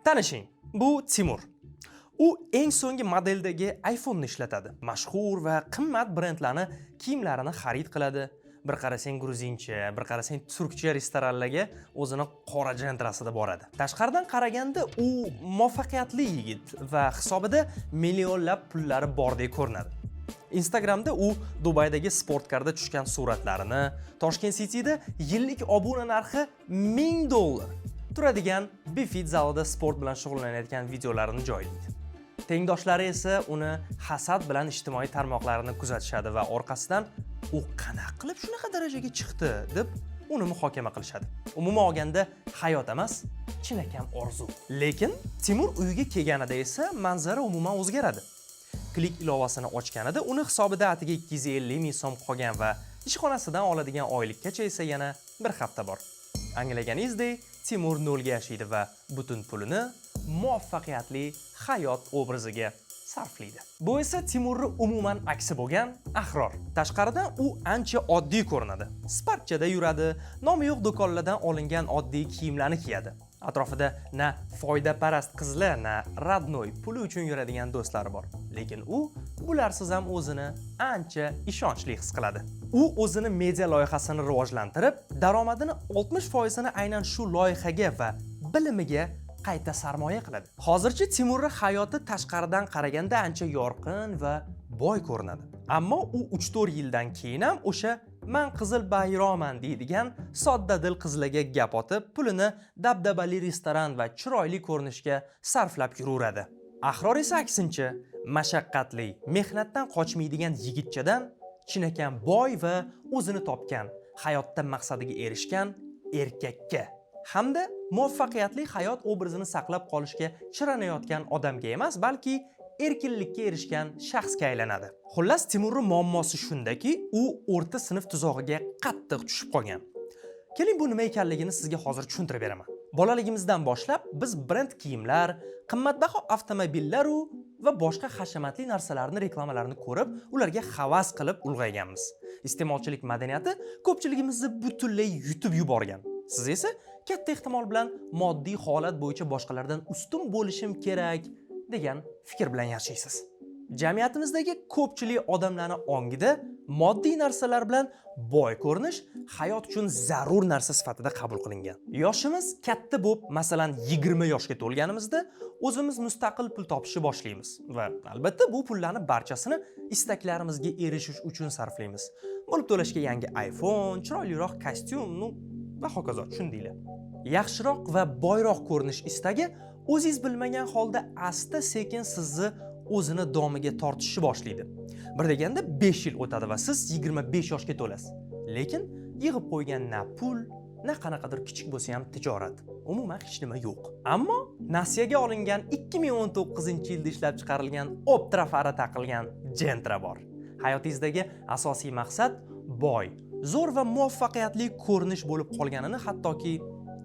Tanishing, bu Timur. U eng so'nggi modeldagi iPhone ni ishlatadi. Mashhur va qimmat brendlarni kiyimlarini xarid qiladi. Bir qarasang gruzincha, bir qarasang turkcha restoranlarga o'zini qora jantrasida boradi. Tashqaridan qaraganda u muvaffaqiyatli yigit va hisobida millionlab pullari bordek ko'rinadi. Instagramda u Dubaydagi sportkarda tushgan suratlarini, Toshkent City'da yillik obuna narxi $1000 turadigan Befit zalida sport bilan shug'ullanayotgan videolarini joylaydi. Tengdoshlari esa uni hasad bilan ijtimoiy tarmoqlarini kuzatishadi va orqasidan u qanaqa qilib shunaqa darajaga chiqdi deb uni muhokama qilishadi. Umuman olganda hayot emas, chinakam orzu. Lekin Timur uyiga kelganida esa manzara umuman o'zgaradi. Klik ilovasini ochganida uni hisobida atiga 250 ming so'm qolgan va ishxonasidan oladigan oylikkacha esa yana bir hafta bor. Anglaganingizdek, Timur nolga yashaydi va butun pulini muvaffaqiyatli hayot obraziga sarflaydi. Bu esa Timurni umuman aksi bo'lgan Ahror. Tashqaridan u ancha oddiy ko'rinadi. Sparkchada yuradi, nomi yo'q do'konlardan olingan oddiy kiyimlarni kiyadi. Atrofida na foydaparast qizlar, na radnoy puli uchun yuradigan do'stlari bor. Lekin u bularsiz ham o'zini ancha ishonchli his qiladi. U o'zini media loyihasini rivojlantirib, daromadini 60% ni aynan shu loyihaga va bilimiga qayta sarmoya qiladi. Hozircha Timurning hayoti tashqaridan qaraganda ancha yorqin va boy ko'rinadi. Ammo u 3-4 yildan keyin ham o'sha "Men qizil bayroman" deydigan soddadil qizlarga gap otib, pulini dabdabali restoran va chiroyli ko'rinishga sarflab yuraveradi. Ahror esa aksincha, mashaqqatli, mehnatdan qochmaydigan yigitchadan chinakam boy va o'zini topgan, hayotda maqsadiga erishgan erkakka hamda muvaffaqiyatli hayot obrazini saqlab qolishga chiranayotgan odamga emas, balki erkinlikka erishgan shaxsga aylanadi. Xullas, Timurning muammosi shundaki, u o'rta sinf tuzog'iga qattiq tushib qolgan. Keling, bu nima ekanligini sizga hozir tushuntirib beraman. Bolaligimizdan boshlab biz brend kiyimlar, qimmatbaho avtomobillar va boshqa hashamatli narsalarni reklamalarini ko'rib, ularga havas qilib ulg'ayganmiz. Iste'molchilik madaniyati ko'pchiligimizni butunlay yutib yuborgan. Siz esa katta ehtimol bilan moddiy holat bo'yicha boshqalardan ustun bo'lishim kerak degan fikr bilan yashaysiz. Jamiyatimizdagi ko'pchilik odamlarning ongida moddiy narsalar bilan boy ko'rinish hayot uchun zarur narsa sifatida qabul qilingan. Yoshimiz katta bo'lib, masalan 20 yoshga to'lganimizda o'zimiz mustaqil pul topishni boshlaymiz va albatta bu pullarni barchasini istaklarimizga erishish uchun sarflaymiz. Bo'lib to'lashga yangi iPhone, chiroyliroq kostyum, va hokazo, tushundinglar. Yaxshiroq va boyroq ko'rinish istagi o'zingiz bilmagan holda asta-sekin sizni o'zini domiga tortishni boshlaydi. Bir deganda 5 yil o'tadi va siz 25 yoshga to'lasiz. Lekin yig'ib qo'ygan na pul, na qanaqadir kichik bo'lsa ham tijorat, umuman hech nima yo'q. Ammo nasiyaga olingan 2019-yilda ishlab chiqarilgan Optrafara taqilgan Gentra bor. Hayotingizdagi asosiy maqsad boy, zo'r va muvaffaqiyatli ko'rinish bo'lib qolganini hattoki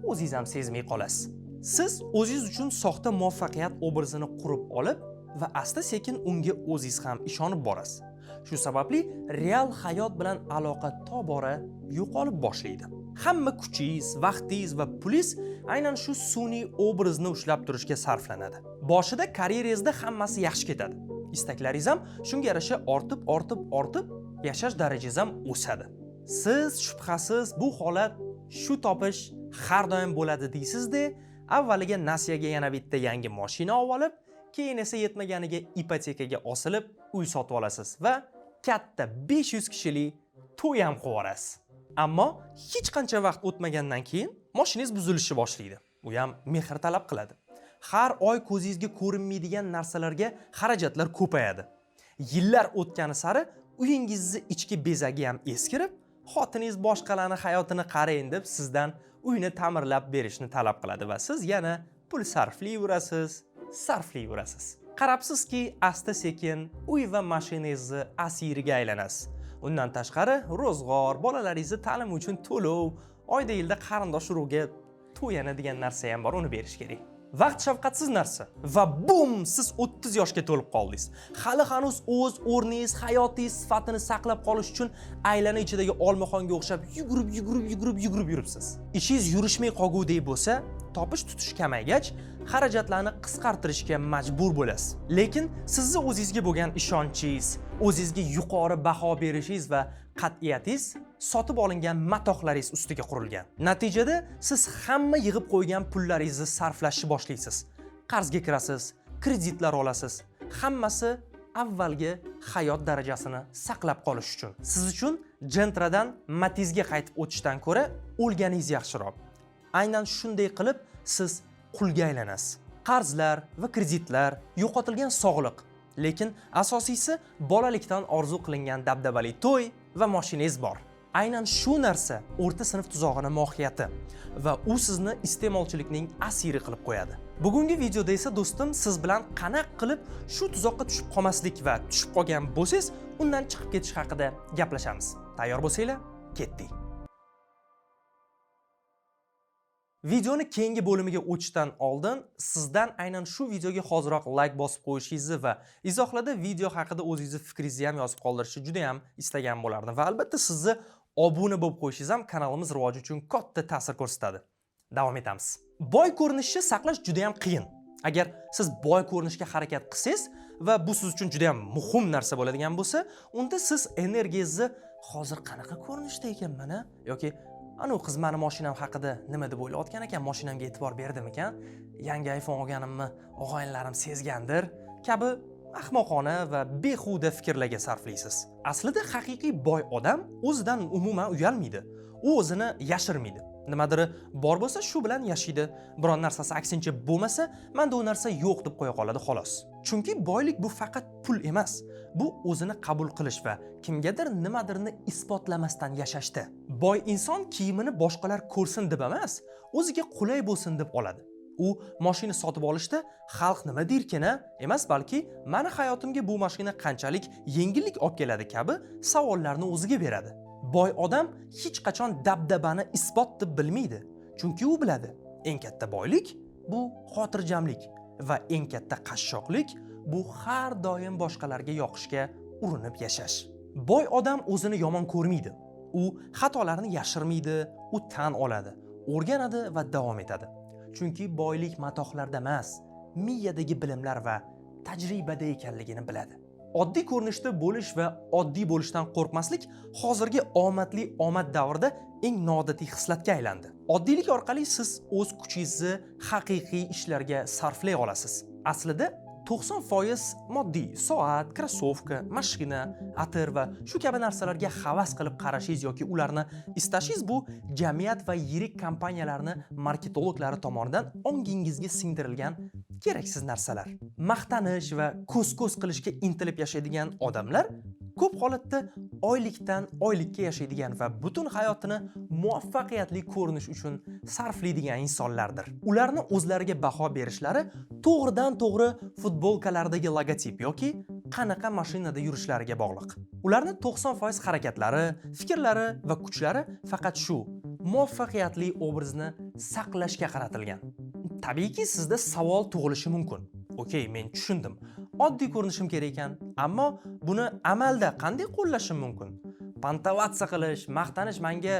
o'zingiz ham sezmay qolasiz. Siz o'zingiz uchun soxta muvaffaqiyat obrazini qurib olib va asta-sekin unga o'zingiz ham ishonib borasiz. Shu sababli real hayot bilan aloqa tobora yo'qolib boshlaydi. Hamma kuchingiz, vaqtingiz va pulingiz aynan shu sun'iy obrazni ushlab turishga sarflanadi. Boshida karyerangizda hammasi yaxshi ketadi. Istaklaringiz ham shunga yarasha ortib, yashash darajangiz ham o'sadi. Siz shubhasiz bu holat shu topish har doim bo'ladi deysiz-da, avvaliga nasiyaga yana bitta yangi mashina olib, keyin esa yetmaganiga ipotekaga osilib uy sotib olasiz va katta 500 kishilik to'y ham qilasiz. Ammo hech qancha vaqt o'tmagandan keyin mashinangiz buzilishni boshlaydi. U ham mehr talab qiladi. Har oy ko'zingizga ko'rinmaydigan narsalarga xarajatlar ko'payadi. Yillar o'tgani sari uyingizning ichki bezagi ham eskirib, xotiningiz boshqalarning hayotini qarang deb sizdan uyni ta'mirlab berishni talab qiladi va siz yana pul sarflayverasiz. Qarabsizki, asta-sekin uy va mashinangizni asiriga aylanasiz. Undan tashqari, ro'zg'or, bolalaringizni ta'lim uchun to'lov, oyda yilda qarindosh urug'ga to'yana degan narsa ham bor, uni berish kerak. Vaqt shafqatsiz narsa va bum, siz 30 yoshga to'lib qoldingiz. Hali hanuz o'z o'rningiz, hayotingiz sifatini saqlab qolish uchun aylana ichidagi olmaxonga o'xshab yugurib yuribsiz. Ishingiz yurishmay qolgudek bo'lsa, topish tutish kamaygach, xarajatlarni qisqartirishga majbur bo'lasiz. Lekin sizni o'zingizga bo'lgan ishonchingiz, o'zingizga yuqori baho berishingiz va qat'iyatingiz sotib olingan matohlaringiz ustiga qurilgan. Natijada siz hamma yig'ib qo'ygan pullaringizni sarflashni boshlaysiz. Qarzga kirasiz, kreditlar olasiz. Hammasi avvalgi hayot darajasini saqlab qolish uchun. Siz uchun Gentradan Matizga qaytib o'tishdan ko'ra o'lganingiz yaxshiroq. Aynan shunday qilib siz qulga aylanasiz. Qarzlar va kreditlar, yo'qotilgan sog'liq, lekin asosiysi bolalikdan orzu qilingan dabdabali to'y va mashinangiz bor. Aynan shu narsa o'rta sinf tuzog'ining mohiyati va u sizni iste'molchilikning asiri qilib qo'yadi. Bugungi videoda esa do'stim siz bilan qanaq qilib shu tuzoqqa tushib qolmaslik va tushib qolgan bo'lsangiz, undan chiqib ketish haqida gaplashamiz. Tayyor bo'lsanglar, ketdik. Videoni keyingi bo'limiga o'tishdan oldin sizdan aynan shu videoga hoziroq like bosib qo'yishingizni va izohlarda video haqida o'zingizni fikringizni ham yozib qoldirishni juda ham istagan bo'lardim va albatta sizni obuna bo'lib qo'yishingiz ham kanalimiz rivoji uchun katta ta'sir ko'rsatadi. Davom etamiz. Boy ko'rinishni saqlash juda ham qiyin. Agar siz boy ko'rinishga harakat qilsangiz va bu siz uchun juda ham muhim narsa bo'ladigan bo'lsa, unda siz energiyangizni hozir qanaqa ko'rinishda ekanman yoki anu qiz meni mashinam haqida nima deb o'ylayotgan ekan, mashinamga e'tibor berdimikan, yangi iPhone olganimni og'aynilarim sezgandir kabi ahmoqona va behuda fikrlarga sarflaysiz. Aslida haqiqiy boy odam o'zidan umuman uyalmaydi. U o'zini yashirmaydi. Nimadir bor bo'lsa shu bilan yashaydi. Biron narsasi aksincha bo'lmasa, menda u narsa yo'q deb qo'ya qoladi xolos. Chunki boylik bu faqat pul emas. Bu o'zini qabul qilish va kimgadir nimadirni isbotlamasdan yashashdi. Boy inson kiyimini boshqalar ko'rsin deb emas, o'ziga qulay bo'lsin deb oladi. U mashina sotib olishda xalq nima derkin emas, balki meni hayotimga bu mashina qanchalik yengillik olib keladi kabi savollarni o'ziga beradi. Boy odam hech qachon dabdabani isbot deb bilmaydi. Chunki u biladi, eng katta boylik bu xotirjamlik va eng katta qashshoqlik bu har doim boshqalarga yoqishga urinib yashash. Boy odam o'zini yomon ko'rmaydi. U xatolarni yashirmaydi, u tan oladi, o'rganadi va davom etadi. Chunki boylik matohlarda emas, miyadagi bilimlar va tajribada ekanligini biladi. Oddiy ko'rinishda bo'lish va oddiy bo'lishdan qo'rqmaslik hozirgi omadli omad davrida eng noodatiy xislatga aylandi. Oddiylik orqali siz o'z kuchingizni haqiqiy ishlarga sarflay olasiz. Aslida 90% moddiy soat, krossovka, mashina, atir va shu kabi narsalarga havas qilib qarashingiz yoki ularni istashingiz bu jamiyat va yirik kompaniyalarni marketologlari tomonidan ongingizga singdirilgan keraksiz narsalar. Maqtanish va ko'z-ko'z qilishga intilib yashaydigan odamlar ko'p holatda oylikdan oylikka yashaydigan va butun hayotini muvaffaqiyatli ko'rinish uchun sarflaydigan insonlardir. Ularni o'zlariga baho berishlari to'g'ridan to'g'ri futbolkalardagi logotip yoki qanaqa mashinada yurishlariga bog'liq. Ularni 90% harakatlari, fikrlari va kuchlari faqat shu muvaffaqiyatli obrazni saqlashga qaratilgan. Tabiiyki sizda savol tug'ilishi mumkin. Okey, men tushundim. Oddiy ko'rinishim kerak ekan, ammo buni amalda qanday qo'llashim mumkin? Pantavatsa qilish, maqtanish menga,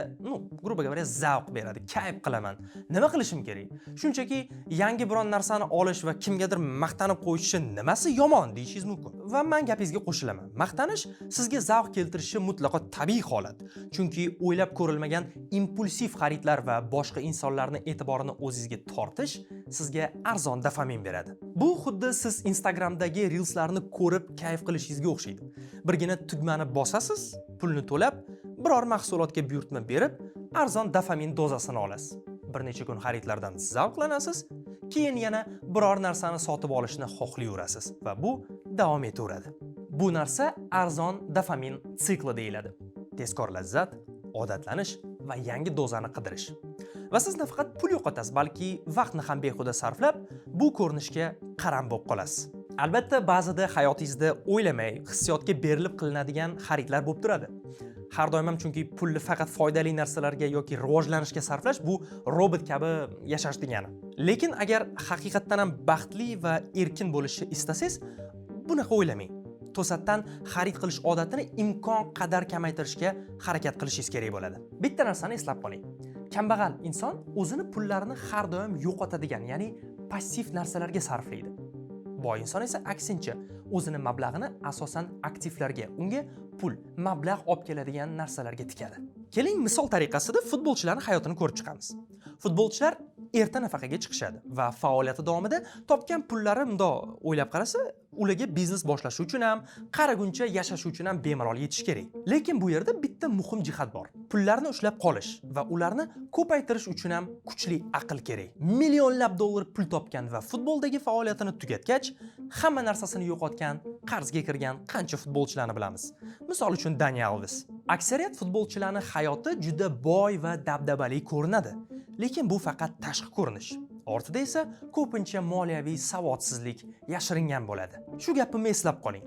грубо говоря, zavq beradi, kayf qilaman. Nima qilishim kerak? Shunchaki yangi biron narsani olish va kimgadir maqtanib qo'yishi nimasi yomon deyishingiz mumkin. Va men gapingizga qo'shilaman. Maqtanish sizga zavq keltirishi mutlaqo tabiiy holat. Chunki o'ylab ko'rilmagan impulsiv xaridlar va boshqa insonlarning e'tiborini o'zingizga tortish sizga arzon dopamin beradi. Bu xuddi siz Instagramdagi reelslarni ko'rib kayf qilishingizga o'xshaydi. Birgina tugmani bosasiz, pulni to'lab, biror mahsulotga buyurtma berib, arzon dopamin dozasini olasiz. Bir necha kun xaridlardan zavqlanasiz, keyin yana biror narsani sotib olishni xohlayverasiz va bu davom etaveradi. Bu narsa arzon dopamin sikli deyiladi. Tezkor lazzat, odatlanish va yangi dozani qidirish. Va siz nafaqat pul yo'qotasiz, balki vaqtni ham behuda sarflab, bu ko'rinishga qaram bo'lib qolasiz. Albatta, ba'zida hayotingizda o'ylamay, hissiyotga berilib qilinadigan xaridlar bo'lib turadi. Har doim ham chunki pulni faqat foydali narsalarga yoki rivojlanishga sarflash bu robot kabi yashash degani. Lekin agar haqiqatdan ham baxtli va erkin bo'lishni istasangiz, bunaqa o'ylamang. To'satdan xarid qilish odatini imkon qadar kamaytirishga harakat qilishingiz kerak bo'ladi. Bitta narsani eslab qoling. Kambag'al inson o'zini pullarini har doim yo'qotadigan, ya'ni passiv narsalarga sarflaydi. Boy inson esa aksincha, o'zini mablag'ini asosan aktivlarga, unga pul, mablag' olib keladigan narsalarga tikadi. Keling, misol tariqasida futbolchilarning hayotini ko'rib chiqamiz. Futbolchilar erta nafaqaga chiqishadi va faoliyati davomida topgan pullari bundoq o'ylab qarasa, ularga biznes boshlash uchun ham, qaraguncha yashash uchun ham bemalol yetish kerak. Lekin bu yerda bitta muhim jihat bor. Pullarni ushlab qolish va ularni ko'paytirish uchun ham kuchli aql kerak. Millionlab dollar pul topgan va futboldagi faoliyatini tugatgach, hamma narsasini yo'qotgan, qarzga kirgan qancha futbolchilarni bilamiz. Misol uchun Dani Alves. Aksariyat futbolchilarning hayoti juda boy va dabdabali ko'rinadi. Lekin bu faqat tashqi ko'rinish. Ortida esa ko'pincha moliyaviy savodsizlik yashiringan bo'ladi. Shu gapimni eslab qoling.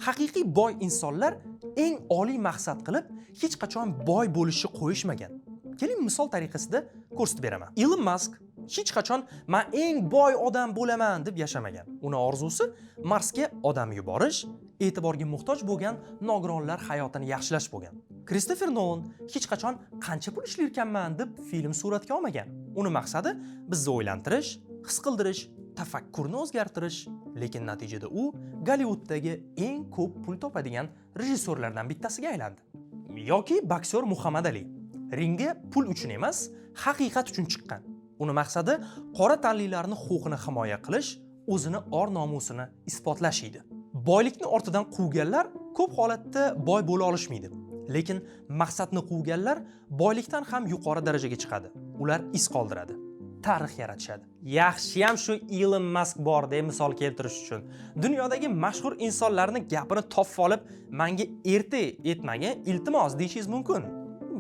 Haqiqiy boy insonlar eng oliy maqsad qilib hech qachon boy bo'lishni qo'yishmagan. Keling, misol tariqasida ko'rsatib beraman. Elon Musk hech qachon "Men eng boy odam bo'laman" deb yashamagan. Uni orzusi Marsga odam yuborish, e'tiborga muhtoj bo'lgan nogironlar hayotini yaxshilash bo'lgan. Christopher Nolan hech qachon "Qancha pul ishlayotganman" deb film suratga olmagan. Uni maqsadi bizni o'ylantirish, his qildirish, tafakkurni o'zgartirish, lekin natijada u Gollivudddagi eng ko'p pul topadigan rejissyorlardan bittasiga aylandi. Yoki boksyor Muhammad Ali ringga pul uchun emas, haqiqat uchun chiqqan. Uni maqsadi qora tanlilarning huquqini himoya qilish, o'zini or-nomusini isbotlash edi. Boylikni ortidan quvganlar ko'p holatda boy bo'la olishmaydi. Lekin maqsadni quvganlar boylikdan ham yuqori darajaga chiqadi. Ular iz qoldiradi, tarix yaratishadi. Yaxshi ham shu Elon Musk bor deb misol keltirish uchun dunyodagi mashhur insonlarning gapini topib olib, menga erta etmagan iltimos deyishingiz mumkin.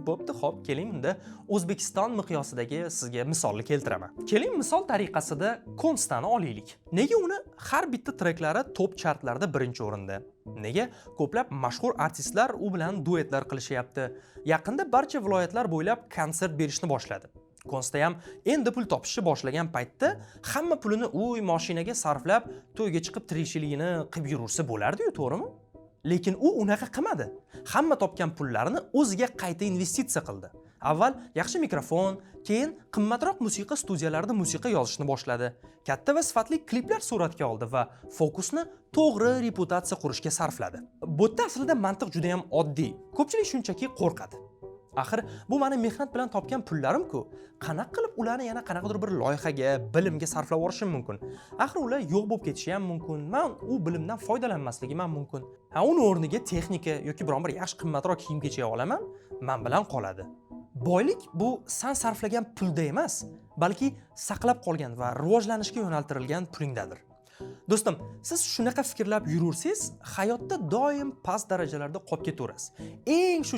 Bo'pti, xo'p, keling unda O'zbekiston miqyosidagi sizga misolni keltiraman. Keling, misol tariqasida Konstani olaylik. Nega uni har bitta treklari top chartlarda birinchi o'rinda? Nega ko'plab mashhur artistlar u bilan duetlar qilishyapti? Yaqinda barcha viloyatlar bo'ylab konsert berishni boshladi. Konsta ham endi pul topishni boshlagan paytda hamma pulini uy mashinaga sarflab, to'yga chiqib tirikchiligini qilib yurursa bo'lardi-yu, to'g'rimi? Lekin u unaqa qilmadi. Hamma topgan pullarini o'ziga qayta investitsiya qildi. Avval yaxshi mikrofon, keyin qimmatroq musiqa studiyalarida musiqa yozishni boshladi. Katta va sifatli kliplar suratga oldi va fokusni to'g'ri reputatsiya qurishga sarfladi. Bu yerda aslida mantiq juda ham oddiy. Ko'pchilik shunchaki qo'rqadi. Axir bu meni mehnat bilan topgan pullarim-ku. Qanaqa qilib ularni yana qanaqadir bir loyihaga, bilimga sarflab yuborishim mumkin? Axir ular yo'q bo'lib ketishi ham mumkin. Men u bilimdan foydalanmasligim ham mumkin. Uni o'rniga texnika yoki biron bir yaxshi qimmatroq kiyim-kechak olaman, men bilan qoladi. Boylik bu sen sarflagan pulda emas, balki saqlab qolgan va rivojlanishga yo'naltirilgan pulingdadir. Do'stim, siz shunaqa fikrlab yurursiz, hayotda doim past darajalarda qolib ketaverasiz. Eng shu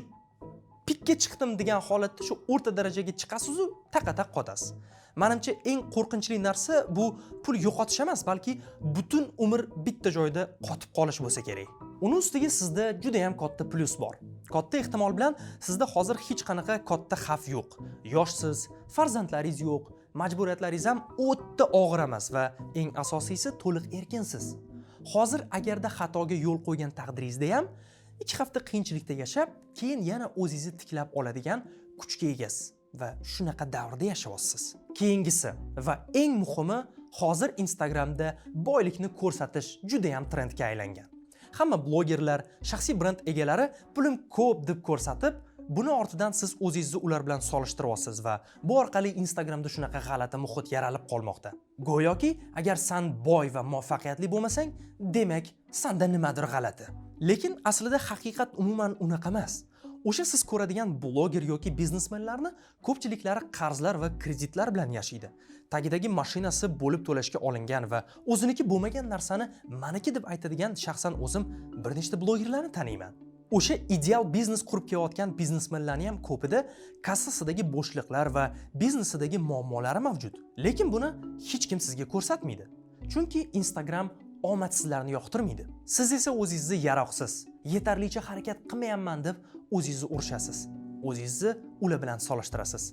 pikka chiqdim degan holatda shu o'rta darajaga chiqasiz-u, taqataq qotasiz. Menimcha eng qo'rqinchli narsa bu pul yo'qotish emas, balki butun umr bitta joyda qotib qolish bo'lsa kerak. Uni ustiga sizda juda ham katta plyus bor. Katta ehtimol bilan sizda hozir hech qanaqa katta xavf yo'q. Yoshsiz, farzandlaringiz yo'q, majburiyatlaringiz ham o'tda og'ir emas va eng asosiysi to'liq erkinsiz. Hozir agarda xatoga yo'l qo'ygan taqdiringizda ham 2 hafta qiyinchilikda yashab, keyin yana o'zingizni tiklab oladigan kuchga egasiz va shunaqa davrda yashayapsiz. Keyingisi va eng muhimi, hozir Instagramda boylikni ko'rsatish juda ham trendga aylangan. Hamma blogerlar, shaxsiy brend egalari pulim ko'p deb ko'rsatib, buni ortidan siz o'zingizni ular bilan solishtiryapsiz va bu orqali Instagramda shunaqa g'alati muhit yaralib qolmoqda. Go'yoki, agar sen boy va muvaffaqiyatli bo'lmasang, demak, senda nimadir g'alati. Lekin aslida haqiqat umuman unaqa emas. O'sha siz ko'radigan bloger yoki biznesmenlarni ko'pchiliklari qarzlar va kreditlar bilan yashaydi. Tagidagi mashinasi bo'lib to'lashga olingan va o'ziniki bo'lmagan narsani meniki deb aytadigan shaxsan o'zim bir nechta blogerlarni taniyman. O'sha ideal biznes qurib kelayotgan biznesmenlarning ham ko'pida kassasidagi bo'shliqlar va biznesidagi muammolari mavjud. Lekin buni hech kim sizga ko'rsatmaydi. Chunki Instagram omadsizlarni yoqtirmaydi. Siz esa o'zingizni yaroqsiz, yetarlicha harakat qilmayapman deb o'zingizni urishasiz. O'zingizni ular bilan solishtirasiz.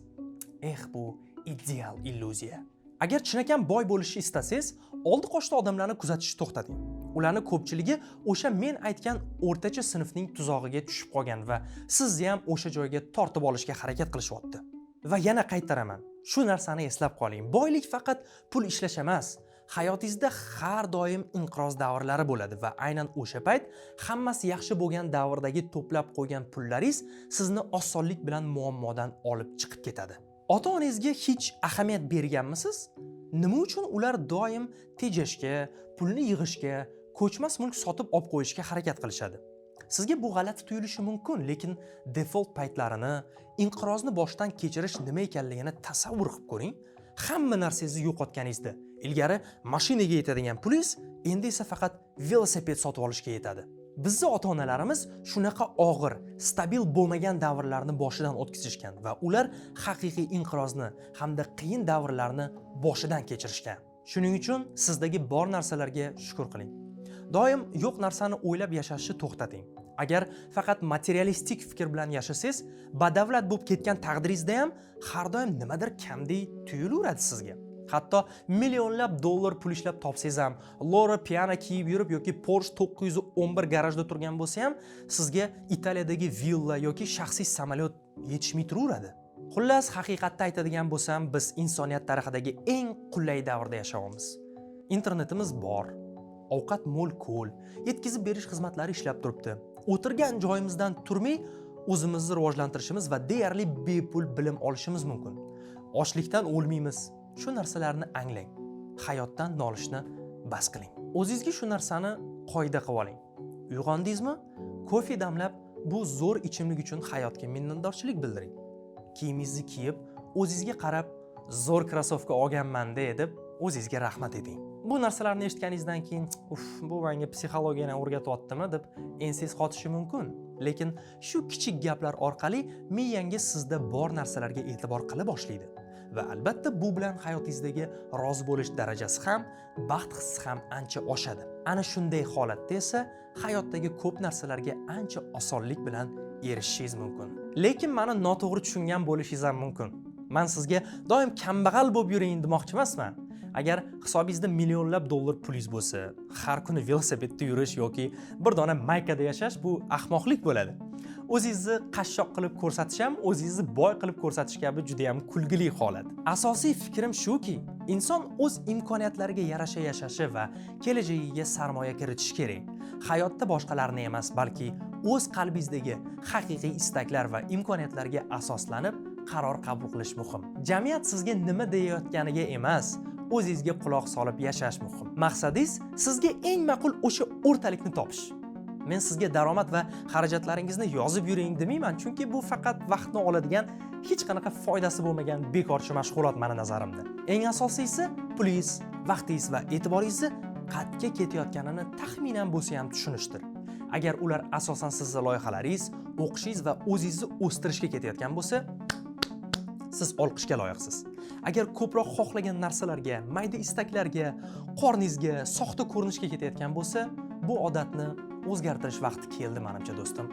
Bu ideal illyuziya. Agar chinakam boy bo'lishni istasangiz, oldi qoshda odamlarni kuzatishni to'xtating. Ularning ko'pchiligi o'sha men aytgan o'rtacha sinfning tuzog'iga tushib qolgan va sizni ham o'sha joyga tortib olishga harakat qilishyapti. Va yana qaytaraman. Shu narsani eslab qoling. Boylik faqat pul ishlash emas. Hayotingizda har doim inqiroz davrlari bo'ladi va aynan o'sha payt hammasi yaxshi bo'lgan davrdagi to'plab qo'ygan pullaringiz sizni osonlik bilan muammodan olib chiqib ketadi. Ota-onangizga hech ahamiyat berganmisiz? Nima uchun ular doim tejashga, pulni yig'ishga, ko'chmas mulk sotib olib qo'yishga harakat qilishadi? Sizga bu g'alati tuyulishi mumkin, lekin default paytlarini, inqirozni boshdan kechirish nima ekanligini tasavvur qilib ko'ring. Hamma narsangizni yo'qotganingizda, ilgari mashinaga yetadigan pulingiz endi esa faqat velosiped sotib olishga yetadi. Bizning ota-onalarimiz shunaqa og'ir, stabil bo'lmagan davrlarni boshidan o'tkazishgan va ular haqiqiy inqirozni hamda qiyin davrlarni boshidan kechirishgan. Shuning uchun sizdagi bor narsalarga shukr qiling. Doim yo'q narsani o'ylab yashashni to'xtating. Agar faqat materialistik fikr bilan yashasangiz, badavlat bo'lib ketgan taqdiringizda ham har doim nimadir kamdek tuyulaveradi sizga. Hatto millionlab dollar pul ishlab topsangiz ham, Lora Piana kiyib yurib yoki Porsche 911 garajda turgan bo'lsa ham, sizga Italiyadagi villa yoki shaxsiy samolyot yetishmay turaveradi. Xullas, haqiqatni aytadigan bo'lsam, biz insoniyat tarixidagi eng qulay davrda yashayapmiz. Internetimiz bor. Ovqat mo'l-ko'l, yetkazib berish xizmatlari ishlab turibdi. O'tirgan joyimizdan turmay o'zimizni rivojlantirishimiz va deyarli bepul bilim olishimiz mumkin. Ochlikdan o'lmaymiz. Shu narsalarni anglang. Hayotdan nolishni bas qiling. O'zingizga shu narsani qoida qilib oling. Uyg'ondingizmi? Kofe damlab bu zo'r ichimlik uchun hayotga minnatdorchilik bildiring. Kiyimingizni kiyib, o'zingizga qarab, zo'r krossovka olganman deb o'zingizga rahmat eding. Bu narsalarni eshitganingizdan keyin, bu menga psixologiyani o'rgatyaptimi deb ensangiz qotishi mumkin. Lekin shu kichik gaplar orqali miyangiz sizda bor narsalarga e'tibor qila boshlaydi. Va albatta bu bilan hayotingizdagi rozi bo'lish darajasi ham, baxt hissi ham ancha oshadi. Ana shunday holatda esa hayotdagi ko'p narsalarga ancha osonlik bilan erishishingiz mumkin. Lekin meni noto'g'ri tushungan bo'lishingiz ham mumkin. Men sizga doim kambag'al bo'lib yuring demoqchi emasman. Agar hisobingizda millionlab dollar pulingiz bo'lsa, har kuni velosipedda yurish yoki bir dona maykada yashash bu ahmoqlik bo'ladi. O'zingizni qashshoq qilib ko'rsatish ham o'zingizni boy qilib ko'rsatish kabi juda ham kulgili holat. Asosiy fikrim shuki, inson o'z imkoniyatlariga yarasha yashashi va kelajagiga sarmoya kiritishi kerak. Hayotda boshqalarni emas, balki o'z qalbingizdagi haqiqiy istaklar va imkoniyatlarga asoslanib qaror qabul qilish muhim. Jamiyat sizga nima deyayotganiga emas, o'zingizga quloq solib yashash muhim. Maqsadingiz sizga eng ma'qul o'sha o'rtalikni topish. Men sizga daromad va xarajatlaringizni yozib yuring demayman, chunki bu faqat vaqtni oladigan, hech qanaqa foydasi bo'lmagan bekorchi mashg'ulot meni nazarimda. Eng asosiysi pulingiz, vaqtingiz va e'tiboringizni qayerga ketayotganini taxminan bo'lsa ham tushunishdir. Agar ular asosan sizning loyihalaringiz, o'qishingiz va o'zingizni o'stirishga ketayotgan bo'lsa, siz olqishga loyiqsiz. Agar ko'proq xohlagan narsalarga, mayda istaklarga, qorningizga, soxta ko'rinishga ketayotgan bo'lsa, bu odatni o'zgartirish vaqti keldi menimcha do'stim.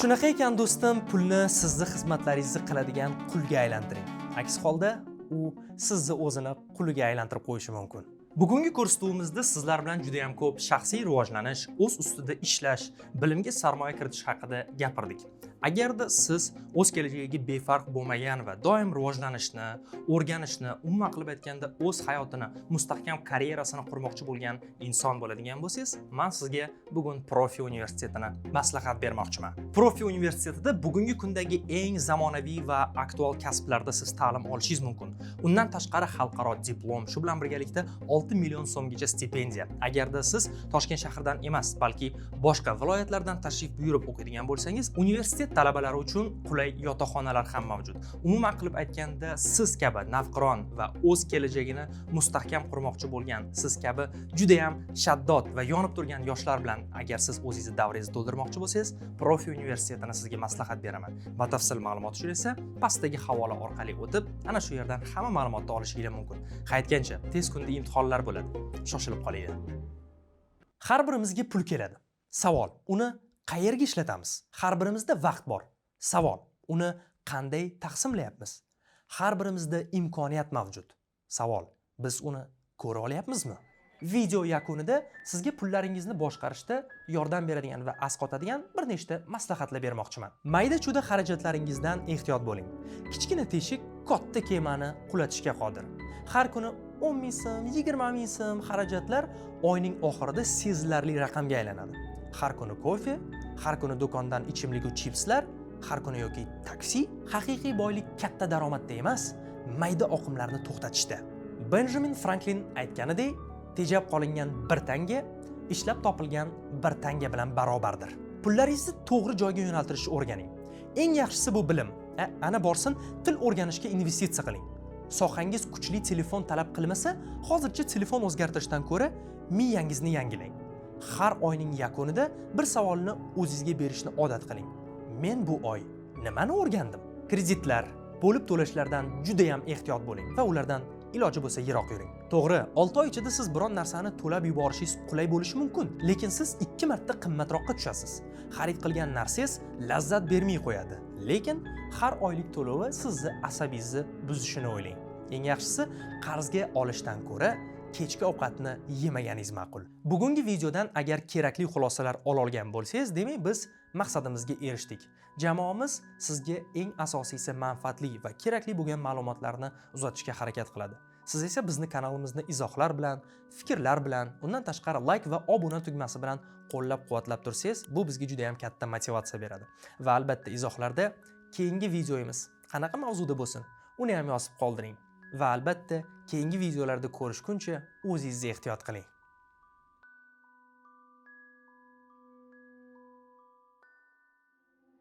Shunaqa ekan do'stim, pulni sizni xizmatlaringizni qiladigan qulga aylantiring. Aks holda u sizni o'zini quliga aylantirib qo'yishi mumkin. Bugungi ko'rsatuvimizda sizlar bilan juda ham ko'p shaxsiy rivojlanish, o'z ustida ishlash, bilimga sarmoya kiritish haqida gapirdik. Agarda siz o'z kelajagiga befarq bo'lmagan va doim rivojlanishni, o'rganishni, umuman qilib aytganda o'z hayotini, mustahkam karyerasini qurmoqchi bo'lgan inson bo'ladigan bo'lsangiz, men sizga bugun Profi universitetini maslahat bermoqchiman. Profi universitetida bugungi kundagi eng zamonaviy va aktual kasblarda siz ta'lim olishingiz mumkin. Undan tashqari xalqaro diplom, shu bilan birgalikda 6 million so'mgacha stipendiya. Agarda siz Toshkent shahridan emas, balki boshqa viloyatlardan tashrif buyurib o'qiydigan bo'lsangiz, universitet talabalari uchun qulay yotoqxonalar ham mavjud. Umuman qilib aytganda, siz kabi navqiron va o'z kelajagini mustahkam qurmoqchi bo'lgan, siz kabi juda ham shaddod va yonib turgan yoshlar bilan agar siz o'zingizni davringizni to'ldirmoqchi bo'lsangiz, Profi universitetini sizga maslahat beraman. Batafsil ma'lumot uchun esa pastdagi havola orqali o'tib, ana shu yerdan hamma ma'lumotni olishingiz mumkin. Qaytgancha tez kunda imtihonlar bo'ladi. Shoshilib qolinglar. Har birimizga pul keladi. Savol, uni qayerga ishlatamiz? Har birimizda vaqt bor. Savol, uni qanday taqsimlayapmiz? Har birimizda imkoniyat mavjud. Savol, biz uni ko'ra olyapmizmi? Video yakunida sizga pullaringizni boshqarishda yordam beradigan va asqotadigan bir nechta maslahatlar bermoqchiman. Mayda-chuda xarajatlaringizdan ehtiyot bo'ling. Kichkina teshik katta kemani qulatishga qodir. Har kuni 10 ming so'm, 20 ming so'm xarajatlar oyning oxirida sezilarli raqamga aylanadi. Har kuni kofe, har kuni do'kondan ichimlik va chipslar, har kuni yoki taksi. Haqiqiy boylik katta daromadda emas, mayda oqimlarni to'xtatishda. Benjamin Franklin aytganidek, tejab qolingan 1 tanga ishlab topilgan 1 tanga bilan barobardir. Pullaringizni to'g'ri joyga yo'naltirishni o'rganing. Eng yaxshisi bu bilim. Ana borsin, til o'rganishga investitsiya qiling. Sohangiz kuchli telefon talab qilmasa, hozircha telefon o'zgartirishdan ko'ra miyangizni yangilang. Har oyning yakunida bir savolni o'zingizga berishni odat qiling. Men bu oy nimani o'rgandim? Kreditlar, bo'lib to'lashlardan juda ham ehtiyot bo'ling va ulardan iloji bo'lsa yiroq yuring. To'g'ri, 6 oy ichida siz biron narsani to'lab yuborishingiz qulay bo'lishi mumkin, lekin siz 2 marta qimmatroqqa tushasiz. Xarid qilgan narsangiz lazzat bermay qo'yadi, lekin har oylik to'lovi sizni asabingizni buzishini o'ylang. Eng yaxshisi, qarzga olishdan ko'ra kechki ovqatni yemaganingiz ma'qul. Bugungi videodan agar kerakli xulosalar ola olgan bo'lsangiz, demak biz maqsadimizga erishdik. Jamoamiz sizga eng asosiysi manfaatli va kerakli bo'lgan ma'lumotlarni uzatishga harakat qiladi. Siz esa bizni kanalimizni izohlar bilan, fikrlar bilan, undan tashqari like va obuna tugmasi bilan qo'llab-quvvatlab tursangiz, bu bizga juda ham katta motivatsiya beradi. Va albatta izohlarda keyingi videomiz qanaqa mavzuda bo'lsin, uni ham yozib qoldiring. Va albatta keyingi videolarda ko'rishguncha o'zingizni ehtiyot qiling.